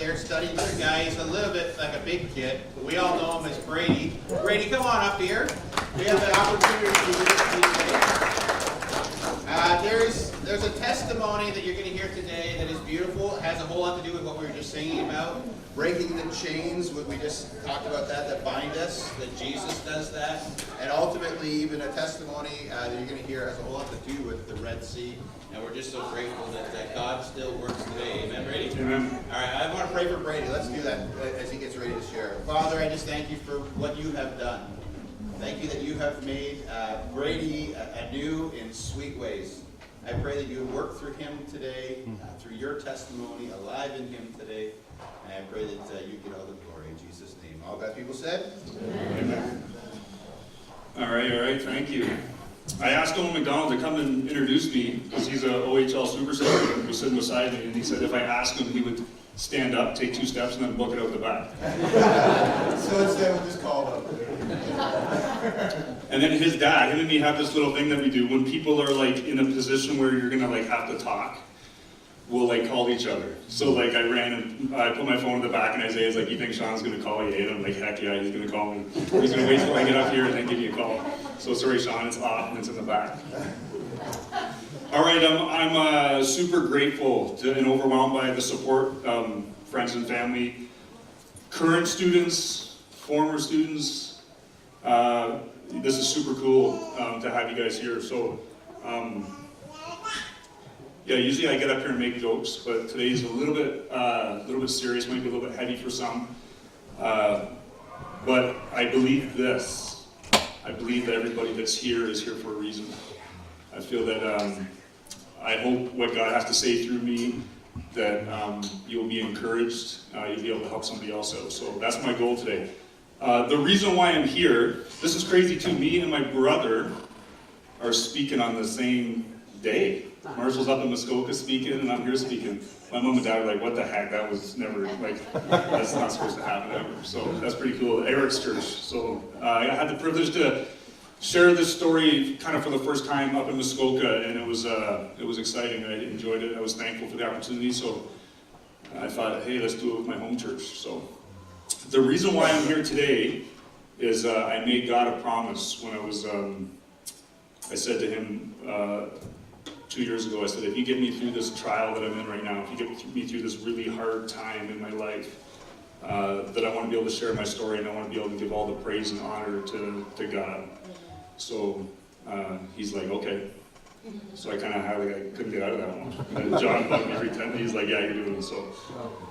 there studying with a guy. He's a little bit like a big kid, but we all know him as Brady. Brady, come on up here. We have an opportunity to do this today. There's a testimony that you're going to hear today that is beautiful. It has a whole lot to do with what we were just singing about. Breaking the chains, what we just talked about that bind us, that Jesus does that. And ultimately, even a testimony that you're going to hear has a whole lot to do with the Red Sea. And we're just so grateful that God still works today. Amen, Brady? Amen. All right, I want to pray for Brady. Let's do that as he gets ready to share. Father, I just thank you for what you have done. Thank you that you have made Brady anew in sweet ways. I pray that you would work through him today, through your testimony, alive in him today. And I pray that you get all the glory in Jesus' name. All God's people said? Amen. All right, thank you. I asked Owen McDonald to come and introduce me because he's a OHL super senior and was sitting beside me, and he said if I asked him, he would stand up, take 2 steps, and then book it out the back. So instead we'll just call him. And then his dad, him and me have this little thing that we do when people are like in a position where you're gonna like have to talk. We'll like call each other. So like I ran and I put my phone in the back and Isaiah's like, you think Sean's gonna call you? And I'm like, heck yeah, he's gonna call me. He's gonna wait till I get up here and then give you a call. So sorry Sean, it's off and it's in the back. All right, I'm super grateful and overwhelmed by the support, friends and family, current students, former students. This is super cool to have you guys here. So, yeah, usually I get up here and make jokes, but today's a little bit serious, maybe a little bit heavy for some. But I believe this. I believe that everybody that's here is here for a reason. I feel that I hope what God has to say through me, that you'll be encouraged, you'll be able to help somebody else out. So that's my goal today. The reason why I'm here, this is crazy too, me and my brother are speaking on the same day. Marshall's up in Muskoka speaking, and I'm here speaking. My mom and dad are like, what the heck, that was never, like, that's not supposed to happen ever. So that's pretty cool. Eric's church. So I had the privilege to share this story kind of for the first time up in Muskoka, and it was exciting. I enjoyed it. I was thankful for the opportunity. So I thought, hey, let's do it with my home church. So the reason why I'm here today is I made God a promise when I said to him 2 years ago, I said, if you get me through this trial that I'm in right now, if you get me through this really hard time in my life, that I want to be able to share my story and I want to be able to give all the praise and honor to God. So he's like, okay. So I kind of had, like, I couldn't get out of that one. And John bugged me every time. He's like, yeah, you're doing it. So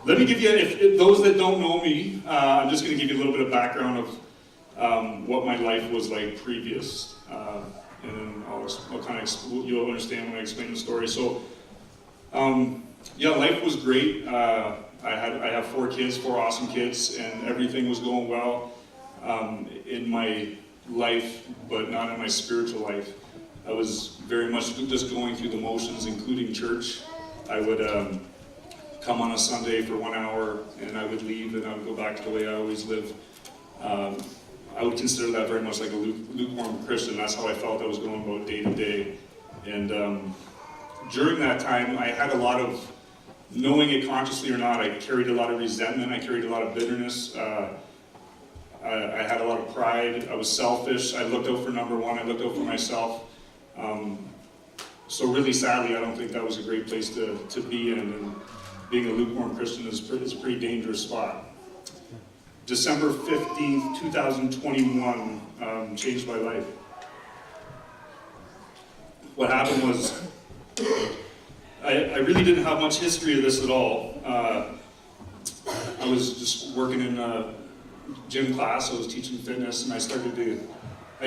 let me give you, if those that don't know me, I'm just going to give you a little bit of background of what my life was like previous. And then I'll kind of, you'll understand when I explain the story. So, yeah, life was great. I have 4 kids, 4 awesome kids, and everything was going well in my life, but not in my spiritual life. I was very much just going through the motions, including church. I would come on a Sunday for 1 hour, and I would leave, and I would go back to the way I always lived. I would consider that very much like a lukewarm Christian. That's how I felt I was going about day to day. And during that time, I had a lot of, knowing it consciously or not, I carried a lot of resentment, I carried a lot of bitterness. I had a lot of pride, I was selfish, I looked out for number one, I looked out for myself. So really sadly, I don't think that was a great place to be in, and being a lukewarm Christian is a pretty dangerous spot. December 15th, 2021 changed my life. What happened was, I really didn't have much history of this at all. I was just working in a gym class, I was teaching fitness, and I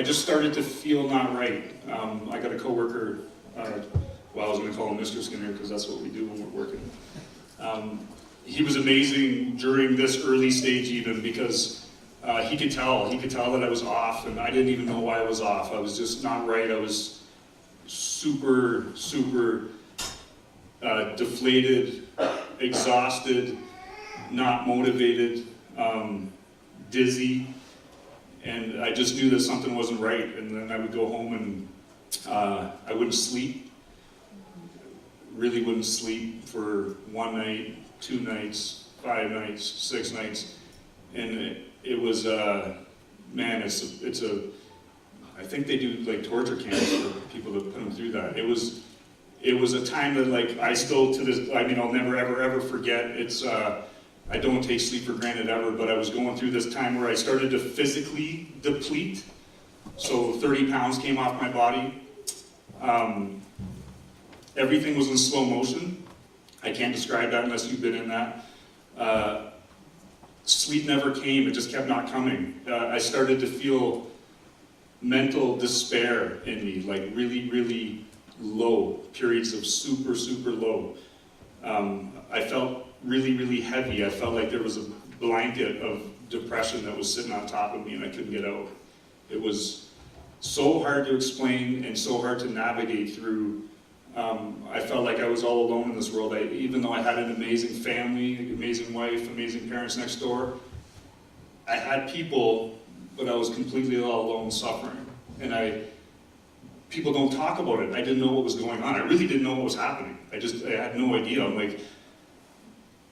just started to feel not right. I got a coworker, well, I was going to call him Mr. Skinner because that's what we do when we're working. He was amazing during this early stage even because he could tell that I was off, and I didn't even know why I was off. I was just not right. I was super deflated, exhausted, not motivated, dizzy, and I just knew that something wasn't right. And then I would go home and I wouldn't sleep, really wouldn't sleep for 1 night, 2 nights, 5 nights, 6 nights, and it was, man, I think they do like torture camps for people to put them through that. It was a time that like I still to this, I mean, I'll never ever forget. I don't take sleep for granted ever, but I was going through this time where I started to physically deplete. So 30 pounds came off my body. Everything was in slow motion. I can't describe that unless you've been in that. Sleep never came, it just kept not coming. I started to feel mental despair in me, like really low, periods of super low. I felt really heavy. I felt like there was a blanket of depression that was sitting on top of me and I couldn't get out. It was so hard to explain and so hard to navigate through. I felt like I was all alone in this world. Even though I had an amazing family, amazing wife, amazing parents next door, I had people, but I was completely all alone suffering. And people don't talk about it. I didn't know what was going on. I really didn't know what was happening. I had no idea. I'm like,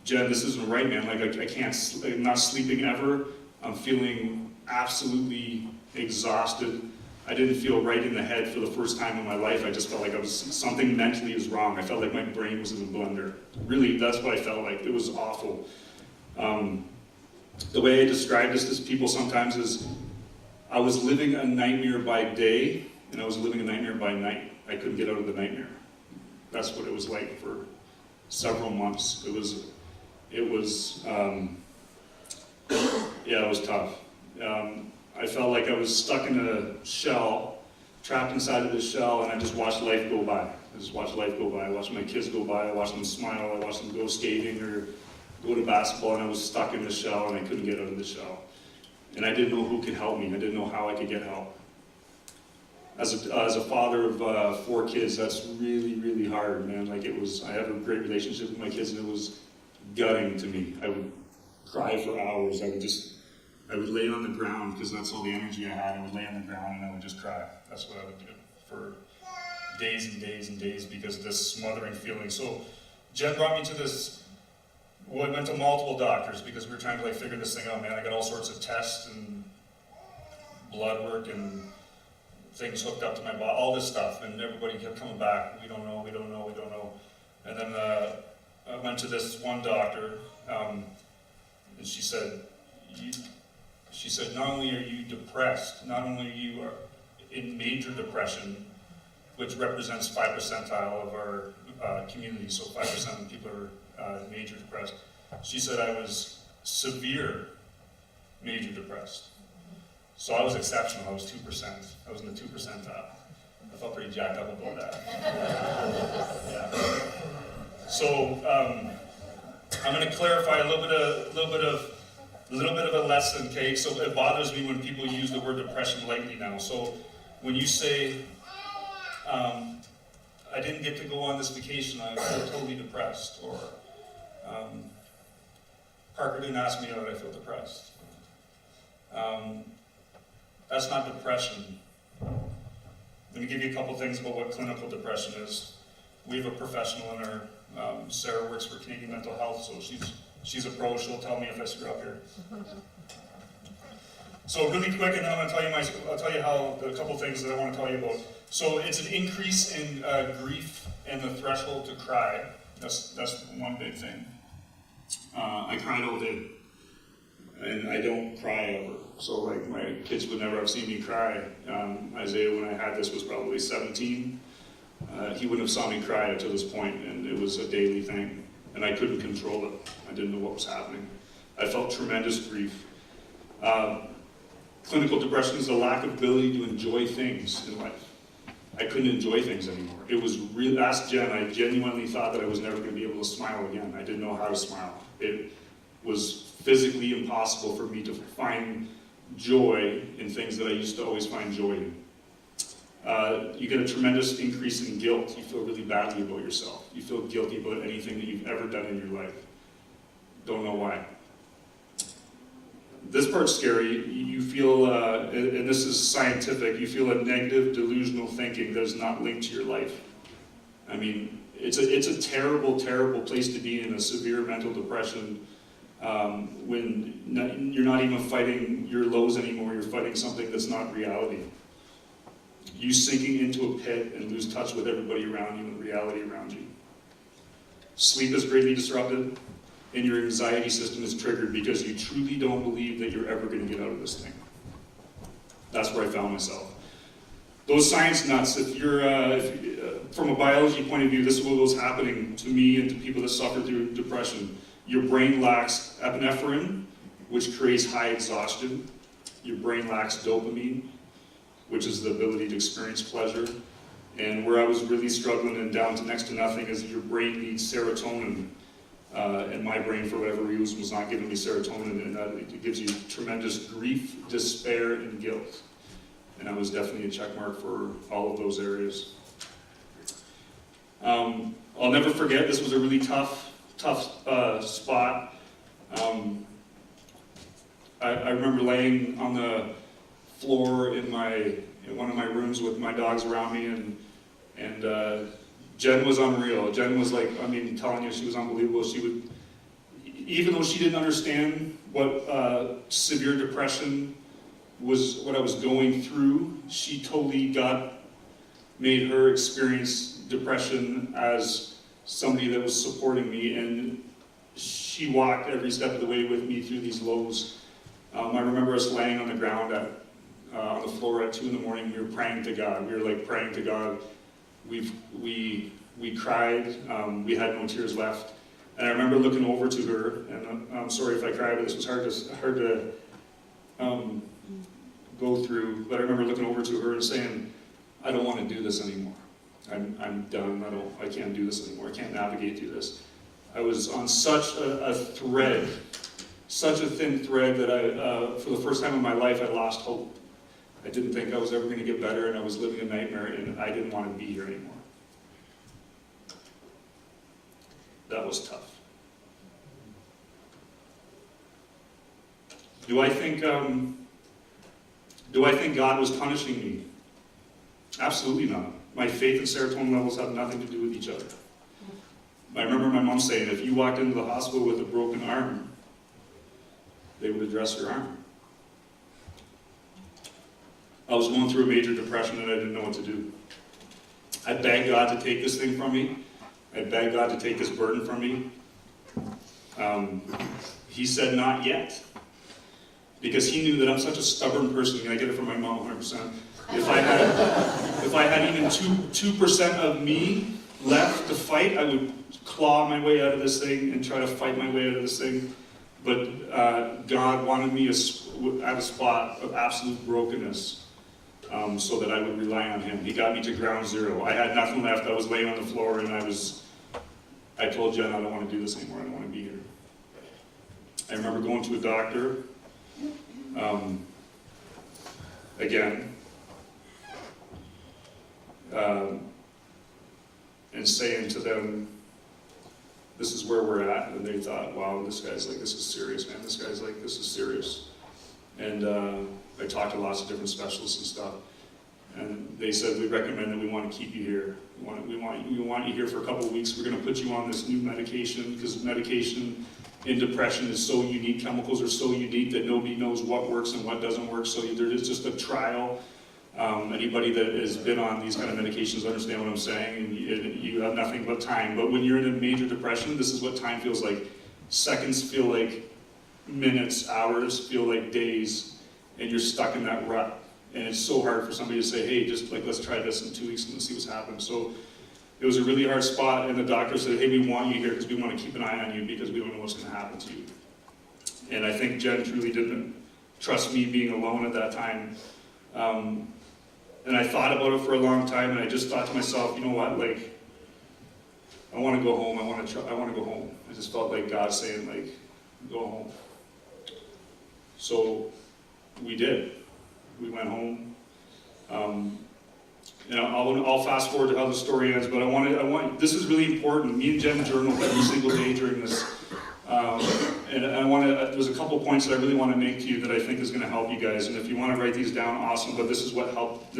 Jen, this isn't right, man. Like, I'm not sleeping ever. I'm feeling absolutely exhausted. I didn't feel right in the head for the first time in my life. I just felt like something mentally was wrong. I felt like my brain was in a blender. Really, that's what I felt like. It was awful. The way I describe this to people sometimes is I was living a nightmare by day and I was living a nightmare by night. I couldn't get out of the nightmare. That's what it was like for several months. It was tough. I felt like I was stuck in a shell, trapped inside of this shell, and I just watched life go by. I watched my kids go by, I watched them smile, I watched them go skating or go to basketball, and I was stuck in the shell and I couldn't get out of the shell. And I didn't know who could help me. I didn't know how I could get help. As a father of 4 kids, that's really hard, man. Like I have a great relationship with my kids, and it was gutting to me. I would cry for hours. I would lay on the ground because that's all the energy I had. I would lay on the ground and I would just cry. That's what I would do for days and days and days because of this smothering feeling. So Jen brought me to this. Well, I went to multiple doctors because we were trying to figure this thing out, man. I got all sorts of tests and blood work and things hooked up to my body, all this stuff, and everybody kept coming back. We don't know. And then I went to this one doctor, and she said, not only are you depressed, not only are you in major depression, which represents 5 percentile of our community, so 5% of people are major depressed. She said I was severe major depressed. So I was exceptional, I was 2%. I was in the 2 percentile. I felt pretty jacked up about that. Yeah. So I'm going to clarify a little bit of a lesson, okay? So it bothers me when people use the word depression lightly now. So when you say, I didn't get to go on this vacation, I feel totally depressed, or Parker didn't ask me out, I feel depressed. That's not depression. Let me give you a couple things about what clinical depression is. We have a professional in our, Sarah works for Canadian Mental Health, so she's a pro, she'll tell me if I screw up here. So really quick, and then I'll tell you how a couple things that I want to tell you about. So it's an increase in grief and the threshold to cry. That's one big thing. I cried all day, and I don't cry ever. So my kids would never have seen me cry. Isaiah, when I had this, was probably 17. He wouldn't have saw me cry up to this point, and it was a daily thing, and I couldn't control it. I didn't know what was happening. I felt tremendous grief. Clinical depression is a lack of ability to enjoy things in life. I couldn't enjoy things anymore. It was real. Ask Jen, I genuinely thought that I was never going to be able to smile again. I didn't know how to smile. It was physically impossible for me to find joy in things that I used to always find joy in. You get a tremendous increase in guilt. You feel really badly about yourself. You feel guilty about anything that you've ever done in your life. Don't know why. This part's scary. You feel, and this is scientific, you feel a negative delusional thinking that is not linked to your life. I mean, it's a terrible, terrible place to be in a severe mental depression when you're not even fighting your lows anymore, you're fighting something that's not reality. You sinking into a pit and lose touch with everybody around you and reality around you. Sleep is greatly disrupted, and your anxiety system is triggered because you truly don't believe that you're ever going to get out of this thing. That's where I found myself. Those science nuts, from a biology point of view, this is what was happening to me and to people that suffer through depression. Your brain lacks epinephrine, which creates high exhaustion. Your brain lacks dopamine, which is the ability to experience pleasure. And where I was really struggling and down to next to nothing is your brain needs serotonin. And my brain, for whatever reason, was not giving me serotonin, and that it gives you tremendous grief, despair, and guilt. And I was definitely a check mark for all of those areas. I'll never forget, this was a really tough spot. I remember laying on the floor in one of my rooms with my dogs around me, and Jen was unreal. Jen was like, I mean, telling you, she was unbelievable. She would, even though she didn't understand what severe depression was, what I was going through, she totally made her experience depression as somebody that was supporting me, and she walked every step of the way with me through these lows. I remember us laying on the ground on the floor at 2 in the morning. We were praying to God. We were like praying to God. We cried. We had no tears left. And I remember looking over to her, and I'm sorry if I cried, but this was hard to go through. But I remember looking over to her and saying, I don't want to do this anymore. I'm done. I can't do this anymore. I can't navigate through this. I was on such a thread, such a thin thread that for the first time in my life, I lost hope. I didn't think I was ever going to get better, and I was living a nightmare, and I didn't want to be here anymore. That was tough. Do I think God was punishing me? Absolutely not. My faith and serotonin levels have nothing to do with each other. I remember my mom saying, if you walked into the hospital with a broken arm, they would address your arm. I was going through a major depression and I didn't know what to do. I begged God to take this thing from me. I begged God to take this burden from me. He said, not yet. Because he knew that I'm such a stubborn person, and I get it from my mom 100%. If I had even 2% of me left to fight, I would claw my way out of this thing and try to fight my way out of this thing. But God wanted me at a spot of absolute brokenness, so that I would rely on him. He got me to ground zero. I had nothing left. I was laying on the floor, and I told Jen, I don't want to do this anymore. I don't want to be here. I remember going to a doctor, again, and saying to them, this is where we're at. And they thought, wow, this guy's like, this is serious, man. This guy's like, this is serious. And I talked to lots of different specialists and stuff. And they said, we recommend that we want to keep you here. We want you here for a couple of weeks. We're going to put you on this new medication, because medication in depression is so unique. Chemicals are so unique that nobody knows what works and what doesn't work. So there is just a trial. Anybody that has been on these kind of medications understand what I'm saying, and you have nothing but time. But when you're in a major depression, this is what time feels like. Seconds feel like minutes, hours feel like days, and you're stuck in that rut. And it's so hard for somebody to say, hey, just like, let's try this in 2 weeks and let's see what's happened. So it was a really hard spot, and the doctor said, hey, we want you here because we want to keep an eye on you because we don't know what's going to happen to you. And I think Jen truly didn't trust me being alone at that time. And I thought about it for a long time, and I just thought to myself, you know what, like, I want to go home. I want to go home. I just felt like God saying, like, go home. So we did. We went home. I'll fast forward to how the story ends, but this is really important. Me and Jen journaled every single day during this. And there's a couple points that I really want to make to you that I think is going to help you guys. And if you want to write these down, awesome, but this is what helped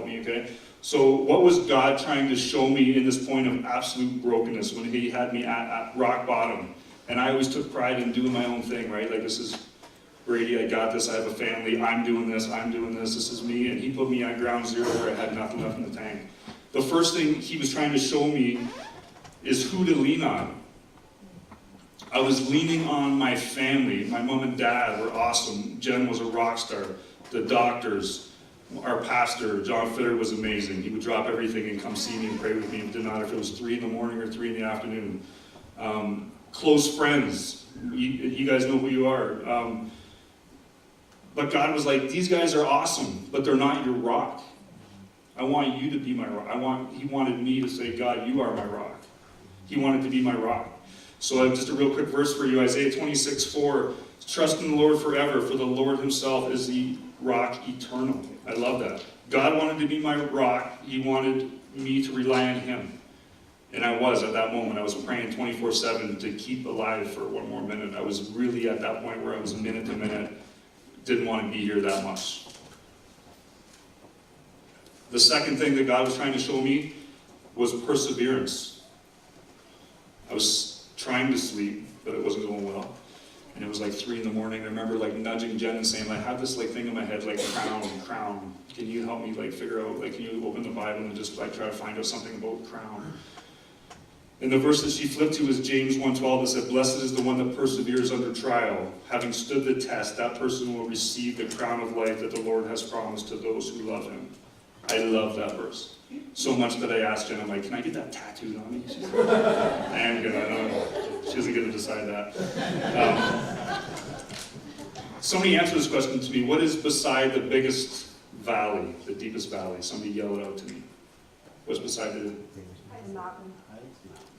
me, okay? So what was God trying to show me in this point of absolute brokenness when he had me at rock bottom? And I always took pride in doing my own thing, right? Like, this is Brady, I got this, I have a family, I'm doing this, this is me. And he put me at ground zero where I had nothing left in the tank. The first thing he was trying to show me is who to lean on. I was leaning on my family. My mom and dad were awesome. Jen was a rock star. The doctors, our pastor, John Fitter, was amazing. He would drop everything and come see me and pray with me. It didn't matter if it was 3 in the morning or 3 in the afternoon. Close friends. You guys know who you are. But God was like, these guys are awesome, but they're not your rock. I want you to be my rock. He wanted me to say, God, you are my rock. He wanted to be my rock. So just a real quick verse for you, Isaiah 26:4. Trust in the Lord forever, for the Lord himself is the rock eternal. I love that. God wanted to be my rock. He wanted me to rely on him. And I was at that moment. I was praying 24/7 to keep alive for one more minute. I was really at that point where I was minute to minute. Didn't want to be here that much. The second thing that God was trying to show me was perseverance. I was trying to sleep, but it wasn't going well. And it was like 3 in the morning. I remember like nudging Jen and saying, I have this like thing in my head, like crown. Can you help me like figure out, like, can you open the Bible and just like try to find out something about crown? And the verse that she flipped to is James 1:12 that said, blessed is the one that perseveres under trial. Having stood the test, that person will receive the crown of life that the Lord has promised to those who love him. I love that verse. So much that I asked Jen, I'm like, can I get that tattooed on me? She's like, I am gonna, I know. She doesn't get to decide that. Somebody answer this question to me. What is beside the biggest valley, the deepest valley? Somebody yell it out to me. What's beside the mountain?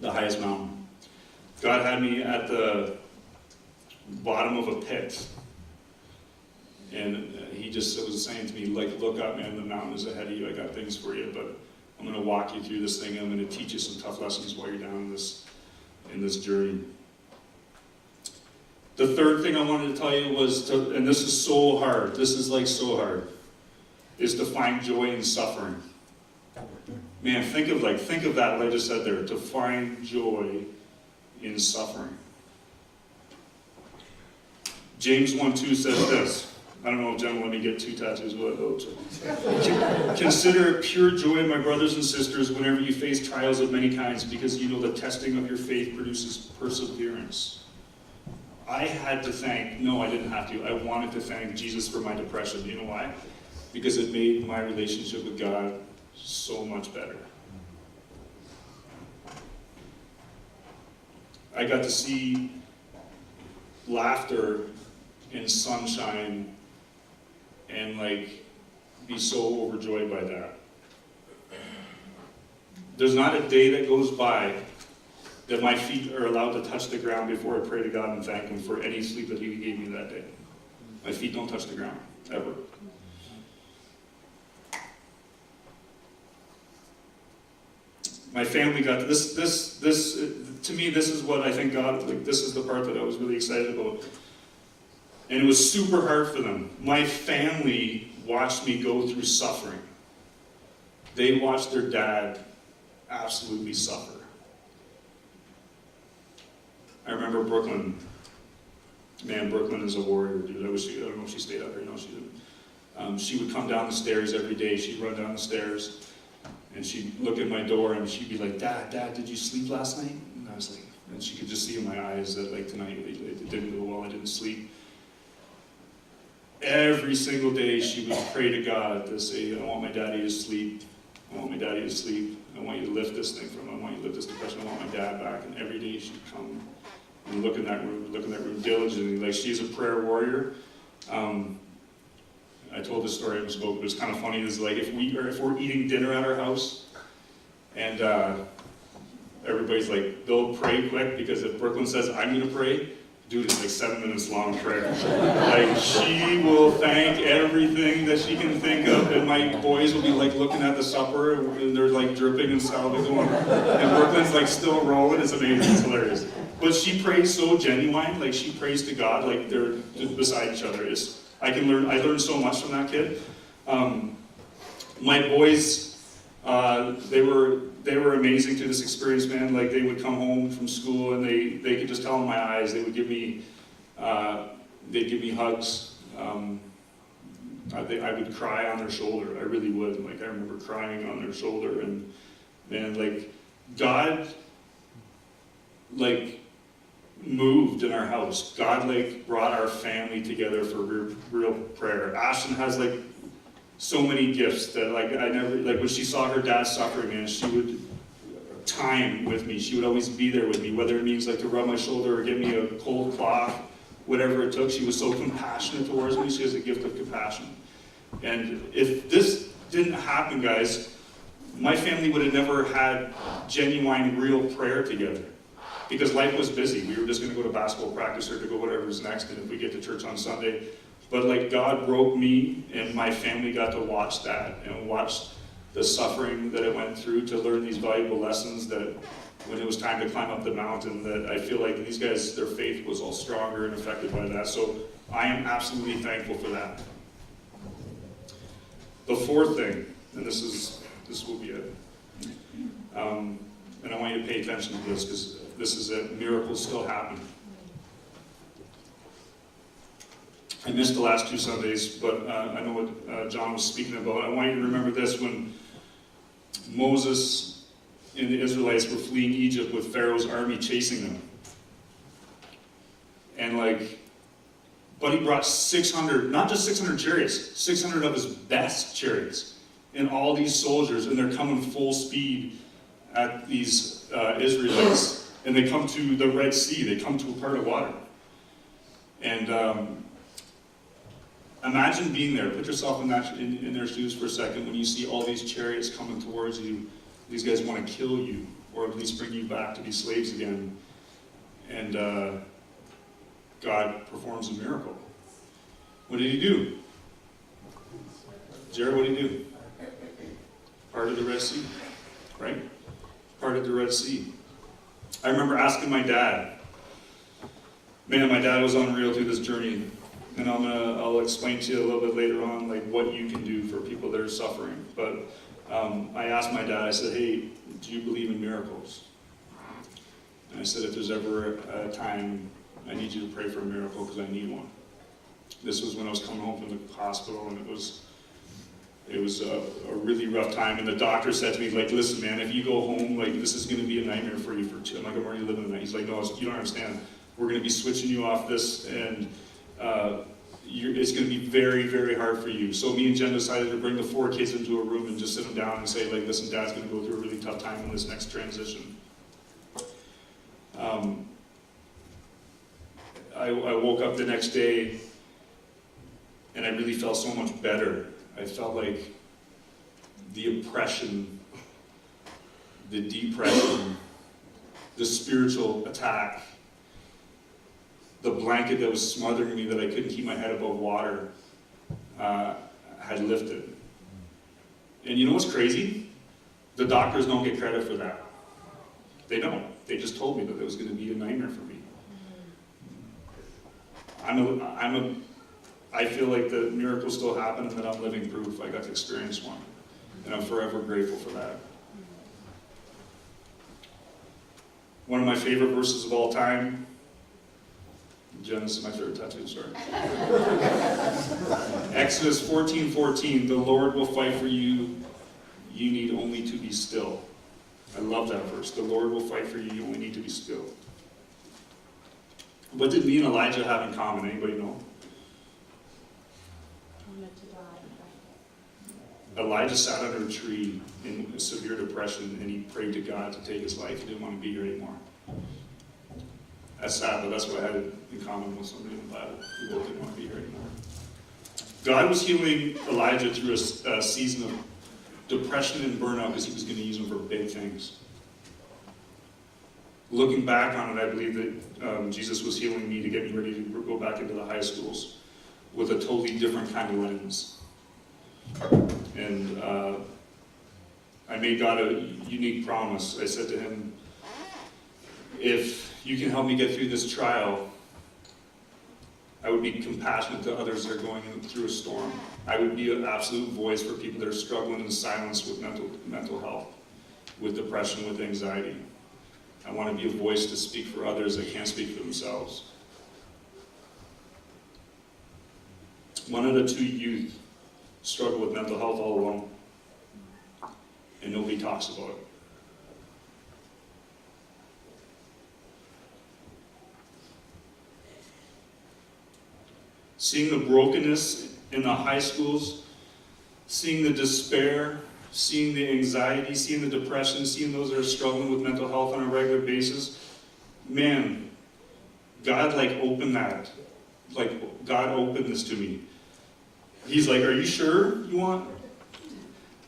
The highest mountain. God had me at the bottom of a pit. And he just was saying to me, like, look up, man, the mountain is ahead of you. I got things for you, but I'm going to walk you through this thing. I'm going to teach you some tough lessons while you're down in this journey. The third thing I wanted to tell you was, and this is so hard, this is like so hard, is to find joy in suffering. Man, think of that, what I just said there, to find joy in suffering. James 1:2 says this. I don't know if Jen will let me get 2 tattoos, but I hope so. Consider it pure joy, my brothers and sisters, whenever you face trials of many kinds, because you know the testing of your faith produces perseverance. I had to thank, no, I didn't have to, I wanted to thank Jesus for my depression. You know why? Because it made my relationship with God so much better. I got to see laughter and sunshine and like be so overjoyed by that. There's not a day that goes by that my feet are allowed to touch the ground before I pray to God and thank him for any sleep that he gave me that day. My feet don't touch the ground, ever. My family got this, to me, this is what I think God, like, this is the part that I was really excited about. And it was super hard for them. My family watched me go through suffering. They watched their dad absolutely suffer. I remember Brooklyn. Man, Brooklyn is a warrior, dude. I don't know if she stayed up here. No, she didn't. She would come down the stairs every day. She'd run down the stairs. And she'd look at my door and she'd be like, Dad, did you sleep last night? And I was like, and she could just see in my eyes that like tonight it didn't go well, I didn't sleep. Every single day she would pray to God to say, I want my daddy to sleep. I want my daddy to sleep. I want you to lift this thing from him. I want you to lift this depression. I want my dad back. And every day she'd come and look in that room diligently. Like, she's a prayer warrior. I told this story I spoke, but it's kind of funny. It's like if we're eating dinner at our house, and everybody's like, they'll pray quick, because if Brooklyn says, I'm going to pray, dude, it's like 7 minutes long prayer. Like, she will thank everything that she can think of, and my boys will be like looking at the supper, and they're like dripping and salad going, and Brooklyn's like still rolling. It's amazing, it's hilarious. But she prays so genuine, like she prays to God, like they're just beside each other. I learned so much from that kid. My boys, they were amazing through this experience, man. Like, they would come home from school and they could just tell in my eyes. They would give me, they'd give me hugs. I would cry on their shoulder. I really would. Like, I remember crying on their shoulder, and man, like, God, like, moved in our house. God, like, brought our family together for real prayer. Ashton has, like, so many gifts that, like, I never, like, when she saw her dad suffering, man, she would time with me. She would always be there with me, whether it means, like, to rub my shoulder or give me a cold cloth, whatever it took. She was so compassionate towards me. She has a gift of compassion. And if this didn't happen, guys, my family would have never had genuine, real prayer together. Because life was busy. We were just going to go to basketball practice or to go whatever's next, and if we get to church on Sunday. But, like, God broke me, and my family got to watch that and watch the suffering that it went through to learn these valuable lessons, that when it was time to climb up the mountain, that I feel like these guys, their faith was all stronger and affected by that. So I am absolutely thankful for that. The fourth thing, and this will be it, and I want you to pay attention to this, because this is a miracle still happening. I missed the last 2 Sundays, but I know what John was speaking about. I want you to remember this: when Moses and the Israelites were fleeing Egypt with Pharaoh's army chasing them. And, like, but he brought 600, not just 600 chariots, 600 of his best chariots, and all these soldiers, and they're coming full speed at these Israelites, and they come to the Red Sea. They come to a part of water. And imagine being there. Put yourself in their shoes for a second when you see all these chariots coming towards you. These guys want to kill you, or at least bring you back to be slaves again. And God performs a miracle. What did he do? Jared, what did he do? Parted the Red Sea, right? Parted the Red Sea. I remember asking my dad. Man, my dad was unreal through this journey. And I'll explain to you a little bit later on, like, what you can do for people that are suffering. But I asked my dad, I said, hey, do you believe in miracles? And I said, if there's ever a time, I need you to pray for a miracle, because I need one. This was when I was coming home from the hospital, and it was a really rough time. And the doctor said to me, like, listen, man, if you go home, like, this is going to be a nightmare for you for 2. I'm like, I'm already living in that. He's like, no, you don't understand. We're going to be switching you off this, and it's going to be very, very hard for you. So me and Jen decided to bring the 4 kids into a room and just sit them down and say, like, listen, Dad's going to go through a really tough time in this next transition. I woke up the next day, and I really felt so much better. I felt like the oppression, the depression, the spiritual attack, the blanket that was smothering me that I couldn't keep my head above water had lifted. And you know what's crazy? The doctors don't get credit for that. They don't. They just told me that it was going to be a nightmare for me. I feel like the miracle still happened, and that I'm living proof. I got to experience one. And I'm forever grateful for that. One of my favorite verses of all time, Genesis is my favorite tattoo, sorry. Exodus 14:14, the Lord will fight for you, you need only to be still. I love that verse. The Lord will fight for you, you only need to be still. What did me and Elijah have in common? Anybody know? Elijah sat under a tree in severe depression, and he prayed to God to take his life. He didn't want to be here anymore. That's sad, but that's what I had in common with somebody in the Bible. We both didn't want to be here anymore. God was healing Elijah through a season of depression and burnout, because he was going to use him for big things. Looking back on it, I believe that Jesus was healing me to get me ready to go back into the high schools with a totally different kind of lens. And I made God a unique promise. I said to him, if you can help me get through this trial, I would be compassionate to others that are going through a storm. I would be an absolute voice for people that are struggling in silence with mental health. with depression, with anxiety. I want to be a voice to speak for others that can't speak for themselves. One out of 2 youth struggle with mental health all alone, and nobody talks about it. Seeing the brokenness in the high schools, seeing the despair, seeing the anxiety, seeing the depression, seeing those that are struggling with mental health on a regular basis, man, God opened that. God opened this to me. He's like, are you sure you want?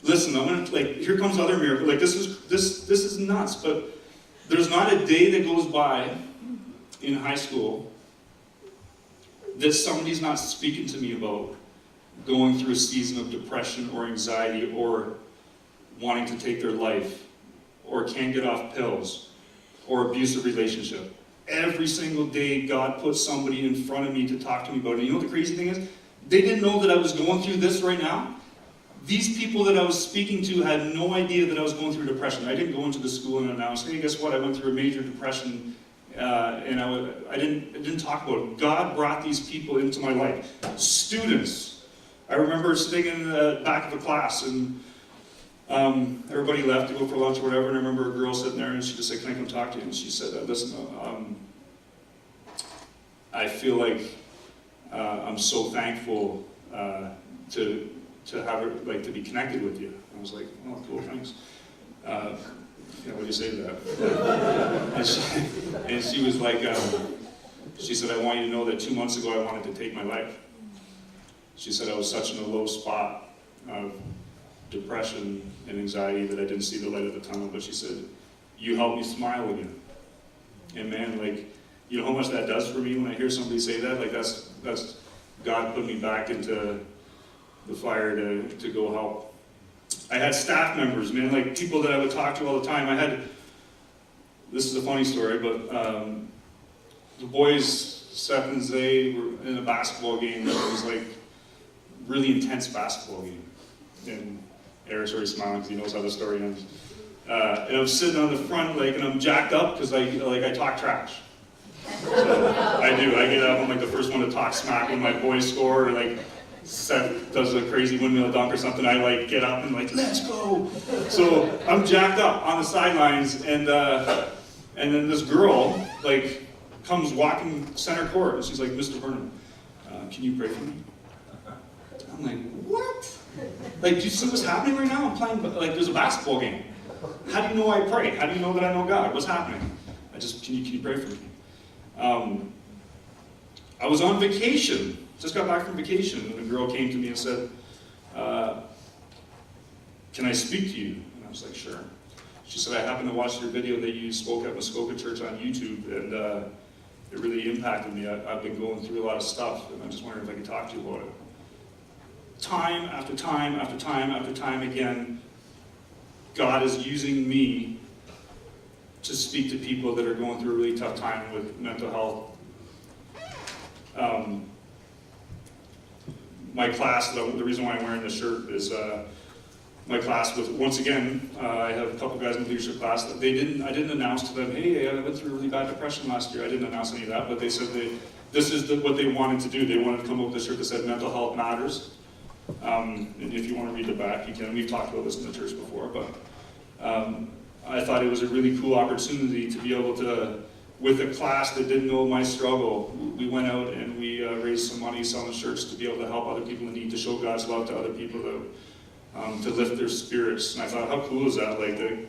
Listen, I'm gonna, here comes other miracle. This is nuts, but there's not a day that goes by in high school that somebody's not speaking to me about going through a season of depression or anxiety or wanting to take their life or can't get off pills or abusive relationship. Every single day, God put somebody in front of me to talk to me about it. And you know what the crazy thing is? They didn't know that I was going through this right now. These people that I was speaking to had no idea that I was going through depression. I didn't go into the school and announce, hey, guess what? I went through a major depression, and I didn't talk about it. God brought these people into my life. Students. I remember sitting in the back of a class, and everybody left to go for lunch or whatever, and I remember a girl sitting there, and she just said, can I come talk to you? And she said, listen, I feel like I'm so thankful to have her, to be connected with you. I was like, oh, cool, thanks. What do you say to that? and she was like, she said, I want you to know that 2 months ago I wanted to take my life. She said I was such in a low spot of depression and anxiety that I didn't see the light of the tunnel, but she said, you helped me smile again. And man, you know how much that does for me when I hear somebody say that? That's God put me back into the fire to go help. I had staff members, man, people that I would talk to all the time. This is a funny story, but the boys, Seth and Zay, were in a basketball game that was really intense basketball game. And Eric's already smiling because he knows how the story ends. And I'm sitting on the front, and I'm jacked up because I talk trash. So I do. I get up, I'm the first one to talk smack when my boys score, or Seth does a crazy windmill dunk or something. I get up and let's go. So I'm jacked up on the sidelines, and then this girl comes walking center court, and she's like, Mr. Burnham, can you pray for me? I'm like, what? Do you see what's happening right now? I'm playing, there's a basketball game. How do you know I pray? How do you know that I know God? What's happening? Can you pray for me? I was on vacation, just got back from vacation, and a girl came to me and said, can I speak to you? And I was like, sure. She said, I happened to watch your video that you spoke at Muskoka Church on YouTube, and it really impacted me. I've been going through a lot of stuff, and I'm just wondering if I could talk to you about it. Time after time after time after time again, God is using me to speak to people that are going through a really tough time with mental health. My class, the reason why I'm wearing this shirt is my class with, once again, I have a couple guys in the leadership class that I didn't announce to them, hey, I went through a really bad depression last year. I didn't announce any of that, but they said this is what they wanted to do. They wanted to come up with a shirt that said mental health matters. And if you want to read the back, you can. We've talked about this in the church before, but I thought it was a really cool opportunity to be able to, with a class that didn't know my struggle, we went out and we raised some money selling shirts to be able to help other people in need, to show God's love to other people, to lift their spirits. And I thought, how cool is that?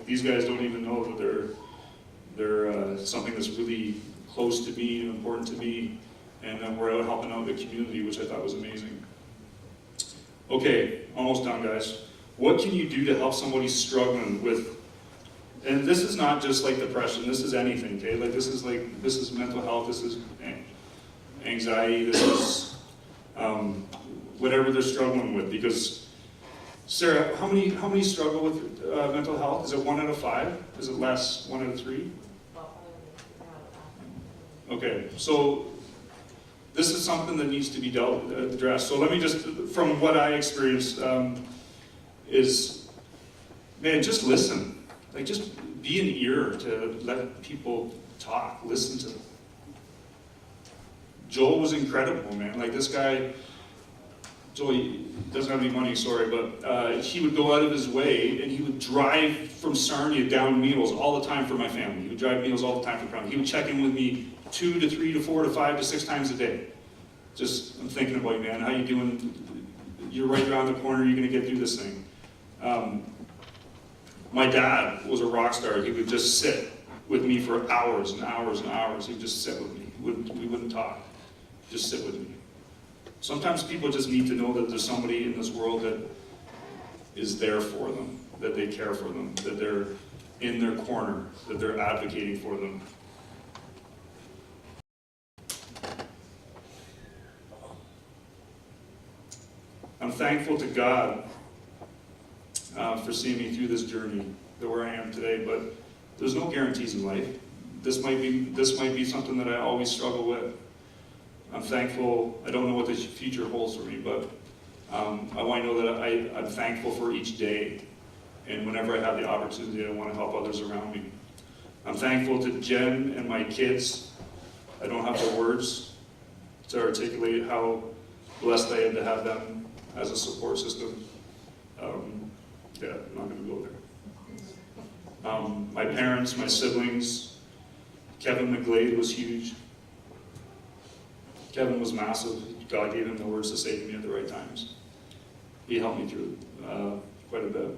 These guys don't even know that they're something that's really close to me and important to me, and then we're out helping out the community, which I thought was amazing. Okay, almost done, guys. What can you do to help somebody struggling with, and this is not just depression, this is anything, okay? This is mental health, this is anxiety, this is whatever they're struggling with. Because, Sarah, how many struggle with mental health? Is it 1 out of 5? Is it less, 1 out of 3? Okay, so this is something that needs to be addressed. So let me just, from what I experienced, is, man, just listen. Like, just be an ear to let people talk, listen to them. Joel was incredible, man. Like, this guy, Joel, he doesn't have any money, sorry, but he would go out of his way and he would drive from Sarnia down meals all the time for my family. He would drive meals all the time for family. He would check in with me 2 to 3 to 4 to 5 to 6 times a day. Just, I'm thinking about you, man. How you doing? You're right around the corner. You're going to get through this thing. My dad was a rock star. He would just sit with me for hours and hours and hours. He would just sit with me. We wouldn't talk. Just sit with me. Sometimes people just need to know that there's somebody in this world that is there for them, that they care for them, that they're in their corner, that they're advocating for them. I'm thankful to God for seeing me through this journey to where I am today, but there's no guarantees in life. This might be something that I always struggle with. I'm thankful. I don't know what the future holds for me, but I want to know that I'm thankful for each day, and whenever I have the opportunity, I want to help others around me. I'm thankful to Jen and my kids. I don't have the words to articulate how blessed I am to have them as a support system. Yeah, I'm not going to go there. My parents, my siblings. Kevin McGlade was huge. Kevin was massive. God gave him the words to say to me at the right times. He helped me through quite a bit.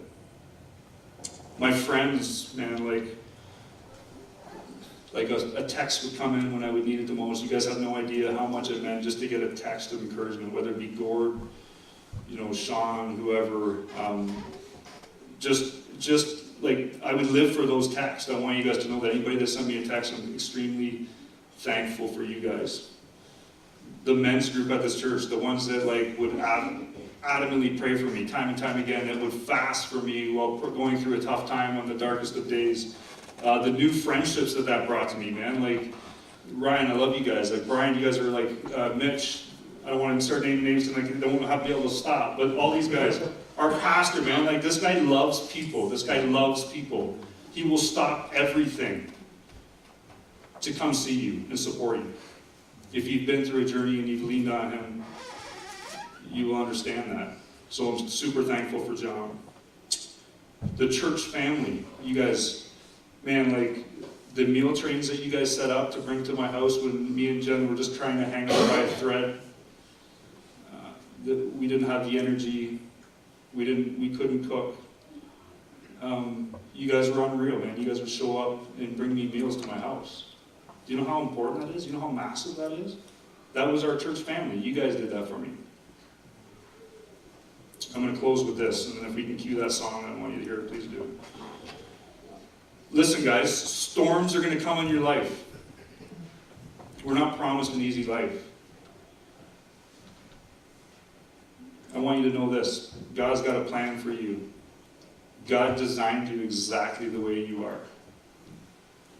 My friends, man, like a text would come in when I would need it the most. You guys have no idea how much it meant just to get a text of encouragement, whether it be Gord, Sean, whoever. Just like, I would live for those texts. I want you guys to know that anybody that sent me a text, I'm extremely thankful for you guys. The men's group at this church, the ones that would adamantly pray for me time and time again, that would fast for me while going through a tough time on the darkest of days. The new friendships that brought to me, man. Like, Ryan, I love you guys. Like, Brian, you guys are like, Mitch, I don't want to start naming names and they won't have to be able to stop, but all these guys. Our pastor, man, like, this guy loves people. This guy loves people. He will stop everything to come see you and support you. If you've been through a journey and you've leaned on him, you will understand that. So I'm super thankful for John. The church family, you guys, man, like, the meal trains that you guys set up to bring to my house when me and Jen were just trying to hang on by a thread. We didn't have the energy. We couldn't cook. You guys were unreal, man. You guys would show up and bring me meals to my house. Do you know how important that is? Do you know how massive that is? That was our church family. You guys did that for me. I'm going to close with this, and then if we can cue that song, I want you to hear it, please do. Listen, guys, storms are going to come in your life. We're not promised an easy life. I want you to know this. God's got a plan for you. God designed you exactly the way you are.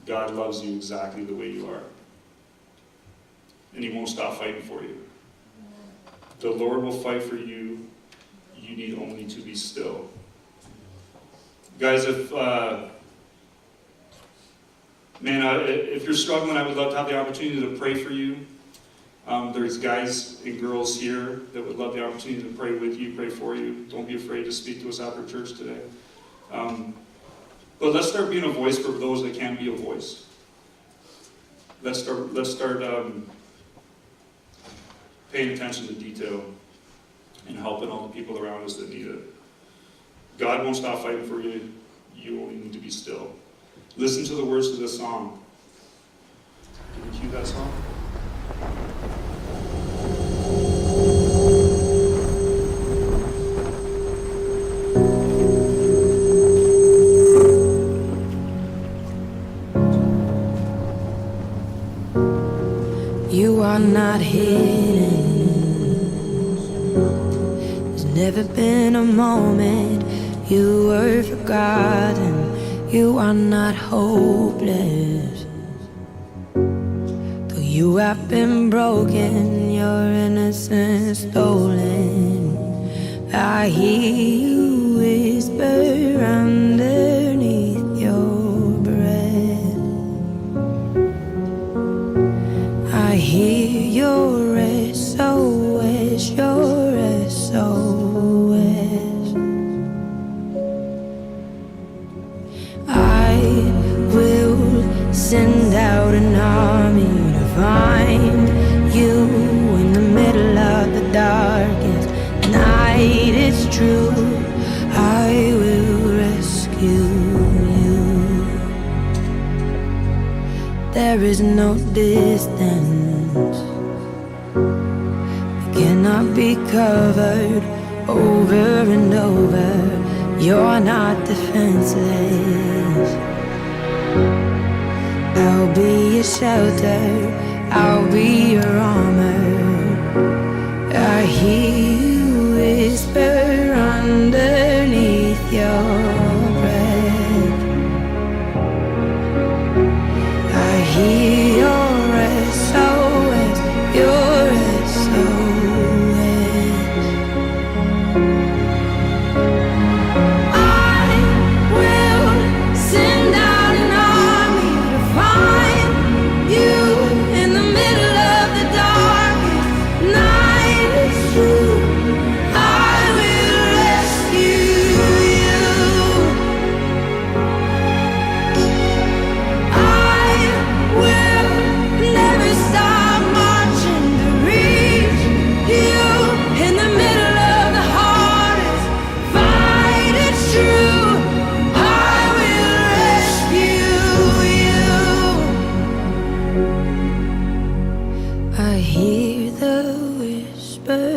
God loves you exactly the way you are. And he won't stop fighting for you. The Lord will fight for you. You need only to be still. Guys, if you're struggling, I would love to have the opportunity to pray for you. There's guys and girls here that would love the opportunity to pray with you, pray for you. Don't be afraid to speak to us after church today. But let's start being a voice for those that can't be a voice. Let's start paying attention to detail and helping all the people around us that need it. God won't stop fighting for you. You only need to be still. Listen to the words of this song. Can you cue that song? You are not hidden. There's never been a moment you were forgotten. You are not hopeless. Though you have been broken, your innocence stolen, I hear you whisper underneath your there is no distance that cannot be covered over and over. You're not defenseless. I'll be your shelter, I'll be your armor. I hear you whisper underneath your breath. I hear your SOS, your SOS. I will send out an army to find you in the middle of the darkest night. It's true, I will rescue you. I will never stop marching to reach you in the middle of the hardest fight. It's true, I will rescue you. I hear the whisper